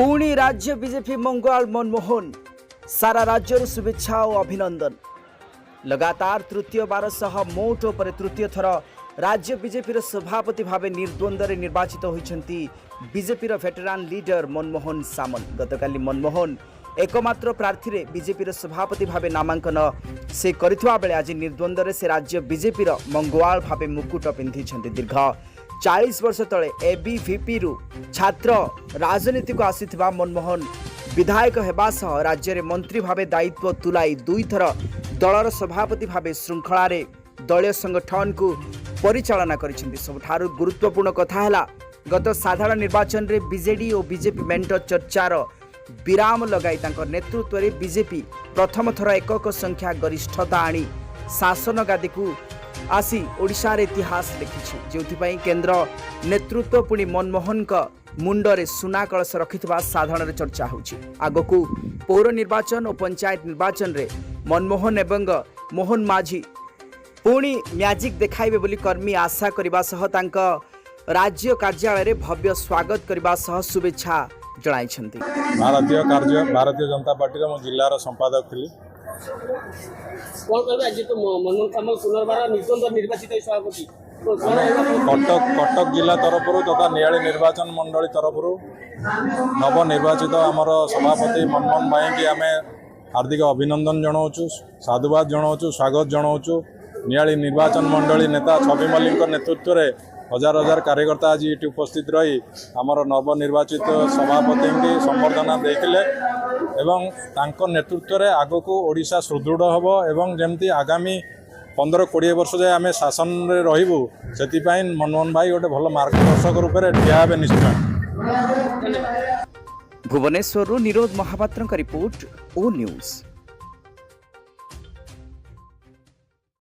पुणी राज्य बीजेपी मंगल मनमोहन सारा राज्य शुभेच्छा और अभिनंदन। लगातार तृतीय बार सह मोट पर तृतीय थर राज्य बीजेपी सभापति भाव निर्द्वंद्व निर्वाचित होती बीजेपी वेटेरान लीडर मनमोहन सामल। गतकाली मनमोहन एकमात्र प्रार्थी रे बीजेपी सभापति भाव नामांकन से करथिबा बेले आज निर्द्वंद्व से राज्य बीजेपी मंगवाल भाव मुकुट पिंधि दीर्घ 40 वर्ष तले एबीवीपी रु छात्र राजनीति को आसीथिबा मनमोहन विधायक हेबा सह राज्य रे मंत्री भाव दायित्व तुलाई दुई थर दलर सभापति भाव श्रृंखला रे दलीय संगठन को परिचालना करिसेंती। सबठारु गुरुत्वपूर्ण कथा है गत साधारण निर्वाचन रे बीजेडी और बीजेपी मेंट चर्चार विराम लगाई नेतृत्व रे बीजेपी प्रथम थर एकक संख्या गरिष्ठता आनी शासन गादी को आसी ओडिशा रे इतिहास लिखिछि। जोथिपाई केंद्र नेतृत्व पुणी मनमोहन मुंडरे सुना कलश रखिथिबा साधारण चर्चा होछि। आगकू पौर निर्वाचन और पंचायत निर्वाचन रे मनमोहन एवं मोहन माझी पुणी मैजिक देखाइबे बोली कर्मी आशा करबा सह तांका राज्य कार्यालय रे भव्य स्वागत करबा सह शुभेच्छा जणाइछन्ती। भारतीय जनता पार्टी मो जिल्लार संपादक थी कटक जिला तरफ तथा नियाली निर्वाचन मंडली तरफ नवनिर्वाचित आमर सभापति मनमोहन भाई की आम हार्दिक अभिनंदन जनाऊँ, साधुवाद जनाऊँ, स्वागत जनाऊँ। नियाली निर्वाचन मंडली नेता छवि मल्लिक नेतृत्व में हजार हजार कार्यकर्ता आज ये उपस्थित रही आमर नवनिर्वाचित सभापति की संबर्धना देखे एवं तांको नेतृत्व में आग को ओडिशा सुदृढ़ हम एवं जमती आगामी 15-20 वर्ष जाए आम शासन में रहीबू से मनमोहन भाई गोटे भल मार्गदर्शक रूप में ठिया हे निश्चय। भुवनेश्वर निरोध महापात्र रिपोर्ट ओ न्यूज।